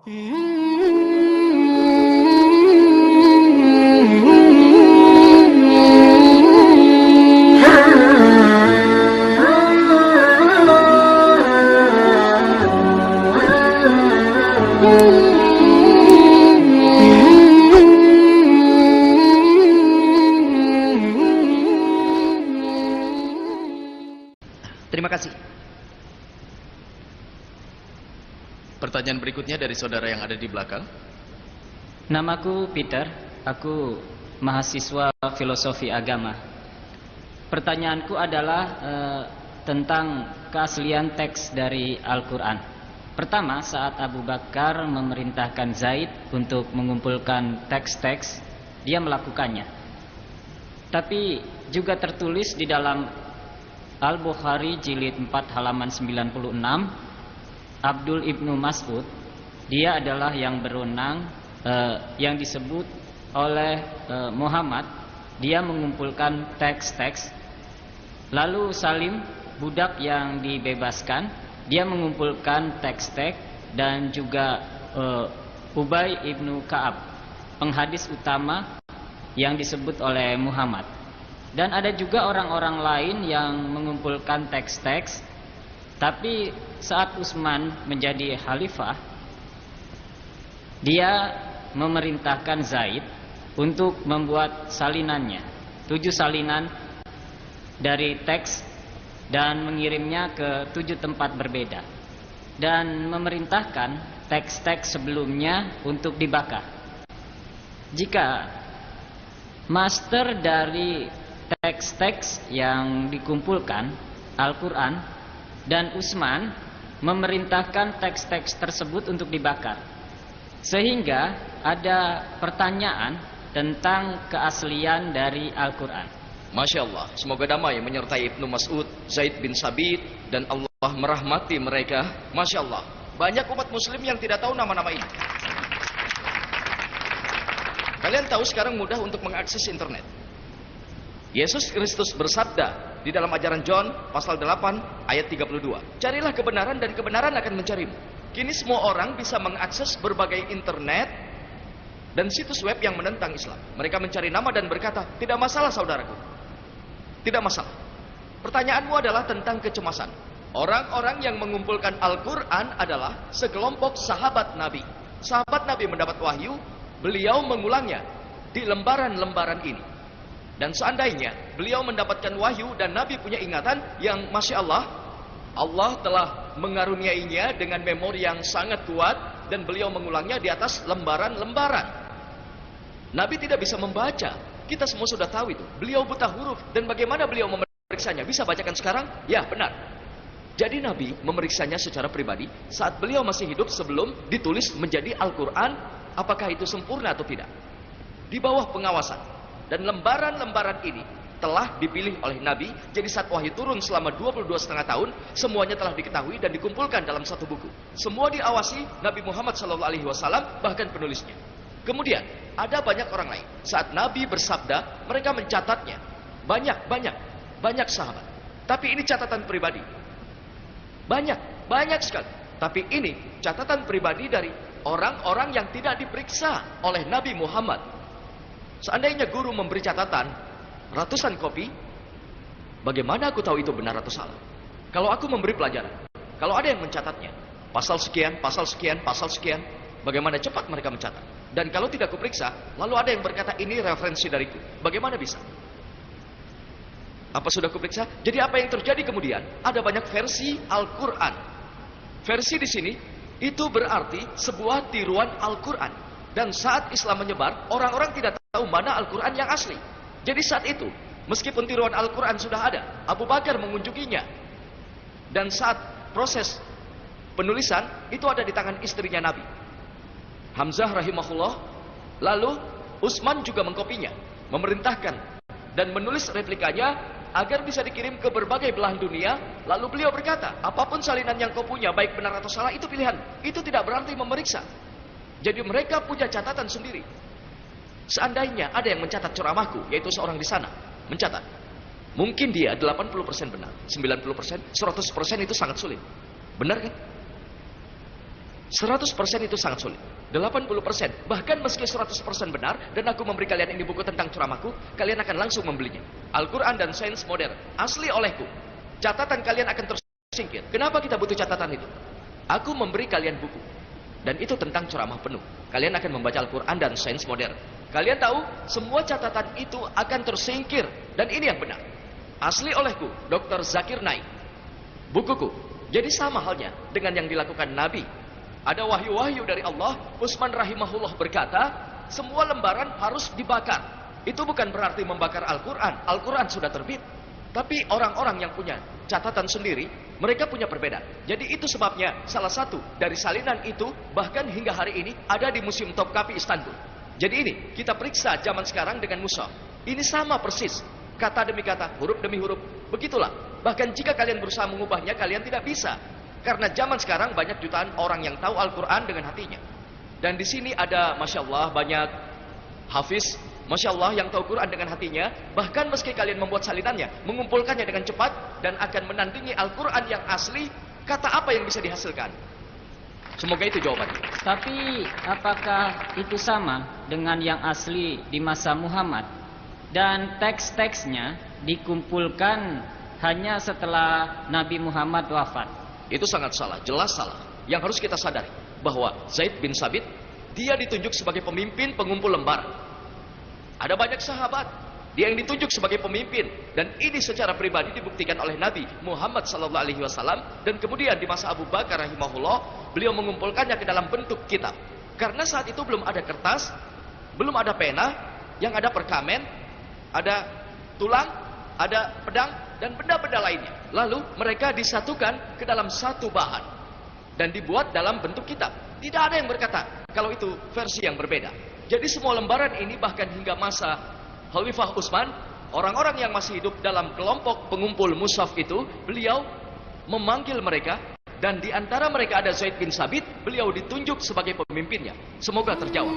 Terima kasih. Pertanyaan berikutnya dari saudara yang ada di belakang. Namaku Peter, aku mahasiswa filosofi agama. Pertanyaanku adalah tentang keaslian teks dari Al-Quran. Pertama, saat Abu Bakar memerintahkan Zaid untuk mengumpulkan teks-teks, dia melakukannya. Tapi juga tertulis di dalam Al-Bukhari jilid 4 halaman 96, Abdul ibnu Mas'ud, dia adalah yang berwenang, yang disebut oleh Muhammad, dia mengumpulkan teks-teks. Lalu Salim, budak yang dibebaskan, dia mengumpulkan teks-teks. Dan juga Ubay ibnu Ka'ab, penghadis utama yang disebut oleh Muhammad. Dan ada juga orang-orang lain yang mengumpulkan teks-teks. Tapi saat Utsman menjadi khalifah, dia memerintahkan Zaid untuk membuat salinannya, 7 salinan dari teks, dan mengirimnya ke 7 tempat berbeda, dan memerintahkan teks-teks sebelumnya untuk dibakar. Jika master dari teks-teks yang dikumpulkan, Al-Quran, dan Utsman memerintahkan teks-teks tersebut untuk dibakar, sehingga ada pertanyaan tentang keaslian dari Al-Quran. Masya Allah, semoga damai menyertai Ibnu Mas'ud, Zaid bin Sabit, dan Allah merahmati mereka. Masya Allah, banyak umat muslim yang tidak tahu nama-nama ini. Kalian tahu sekarang mudah untuk mengakses internet. Yesus Kristus bersabda di dalam ajaran John pasal 8 ayat 32, carilah kebenaran dan kebenaran akan mencarimu. Kini semua orang bisa mengakses berbagai internet dan situs web yang menentang Islam. Mereka mencari nama dan berkata, tidak masalah saudaraku, tidak masalah. Pertanyaanmu adalah tentang kecemasan. Orang-orang yang mengumpulkan Al-Quran adalah sekelompok sahabat Nabi. Sahabat Nabi mendapat wahyu, beliau mengulangnya di lembaran-lembaran ini. Dan seandainya beliau mendapatkan wahyu dan Nabi punya ingatan yang Masya Allah, Allah telah mengaruniainya dengan memori yang sangat kuat, dan beliau mengulangnya di atas lembaran-lembaran. Nabi tidak bisa membaca, kita semua sudah tahu itu. Beliau buta huruf, dan bagaimana beliau memeriksanya? Bisa bacakan sekarang? Ya, benar. Jadi Nabi memeriksanya secara pribadi saat beliau masih hidup sebelum ditulis menjadi Al-Quran. Apakah itu sempurna atau tidak? Di bawah pengawasan. Dan lembaran-lembaran ini telah dipilih oleh Nabi. Jadi saat wahyu turun selama 22,5 tahun, semuanya telah diketahui dan dikumpulkan dalam satu buku. Semua diawasi Nabi Muhammad SAW, bahkan penulisnya. Kemudian ada banyak orang lain. Saat Nabi bersabda, mereka mencatatnya. Banyak sahabat. Tapi ini catatan pribadi. Banyak sekali. Tapi ini catatan pribadi dari orang-orang yang tidak diperiksa oleh Nabi Muhammad. Seandainya guru memberi catatan ratusan kopi, bagaimana aku tahu itu benar atau salah? Kalau aku memberi pelajaran, kalau ada yang mencatatnya, pasal sekian, bagaimana cepat mereka mencatat? Dan kalau tidak kuperiksa, lalu ada yang berkata ini referensi dariku, bagaimana bisa? Apa sudah kuperiksa? Jadi apa yang terjadi kemudian? Ada banyak versi Al-Quran. Versi di sini itu berarti sebuah tiruan Al-Quran. Dan saat Islam menyebar, orang-orang tidak tahu mana Al-Quran yang asli. Jadi saat itu, meskipun tiruan Al-Quran sudah ada, Abu Bakar mengunjunginya. Dan saat proses penulisan, itu ada di tangan istrinya Nabi, Hamzah rahimahullah. Lalu Utsman juga mengkopinya, memerintahkan dan menulis replikanya agar bisa dikirim ke berbagai belahan dunia. Lalu beliau berkata, apapun salinan yang kau punya, baik benar atau salah, itu pilihan. Itu tidak berarti memeriksa. Jadi mereka punya catatan sendiri. Seandainya ada yang mencatat ceramahku, yaitu seorang di sana mencatat, mungkin dia 80% benar, 90%, 100% itu sangat sulit. Benar kan? 100% itu sangat sulit. 80%, bahkan meski 100% benar dan aku memberi kalian ini buku tentang ceramahku, kalian akan langsung membelinya. Al-Quran dan Sains Modern, asli olehku. Catatan kalian akan tersingkir. Kenapa kita butuh catatan itu? Aku memberi kalian buku, dan itu tentang ceramah penuh. Kalian akan membaca Al-Quran dan Sains Modern. Kalian tahu, semua catatan itu akan tersingkir, dan ini yang benar. Asli olehku, Dr. Zakir Naik. Bukuku. Jadi sama halnya dengan yang dilakukan Nabi. Ada wahyu-wahyu dari Allah. Utsman rahimahullah berkata, semua lembaran harus dibakar. Itu bukan berarti membakar Al-Quran. Al-Quran sudah terbit. Tapi orang-orang yang punya catatan sendiri, mereka punya perbedaan. Jadi itu sebabnya salah satu dari salinan itu bahkan hingga hari ini ada di Museum Topkapi Istanbul. Jadi ini kita periksa zaman sekarang dengan mushaf. Ini sama persis. Kata demi kata, huruf demi huruf. Begitulah. Bahkan jika kalian berusaha mengubahnya, kalian tidak bisa. Karena zaman sekarang banyak jutaan orang yang tahu Al-Quran dengan hatinya. Dan di sini ada, Masya Allah, banyak hafiz, Masya Allah, yang tahu Quran dengan hatinya. Bahkan meski kalian membuat salinannya, mengumpulkannya dengan cepat, dan akan menandingi Al-Quran yang asli, kata apa yang bisa dihasilkan? Semoga itu jawabannya. Tapi apakah itu sama dengan yang asli di masa Muhammad? Dan teks-teksnya dikumpulkan hanya setelah Nabi Muhammad wafat. Itu sangat salah, jelas salah. Yang harus kita sadari bahwa Zaid bin Sabit, dia ditunjuk sebagai pemimpin pengumpul lembar. Ada banyak sahabat, dia yang ditunjuk sebagai pemimpin, dan ini secara pribadi dibuktikan oleh Nabi Muhammad SAW. Dan kemudian di masa Abu Bakar rahimahullah, beliau mengumpulkannya ke dalam bentuk kitab. Karena saat itu belum ada kertas, belum ada pena, yang ada perkamen, ada tulang, ada pedang, dan benda-benda lainnya. Lalu mereka disatukan ke dalam satu bahan dan dibuat dalam bentuk kitab. Tidak ada yang berkata kalau itu versi yang berbeda. Jadi semua lembaran ini bahkan hingga masa Khalifah Utsman, orang-orang yang masih hidup dalam kelompok pengumpul mushaf itu, beliau memanggil mereka, dan di antara mereka ada Zaid bin Sabit, beliau ditunjuk sebagai pemimpinnya. Semoga terjawab.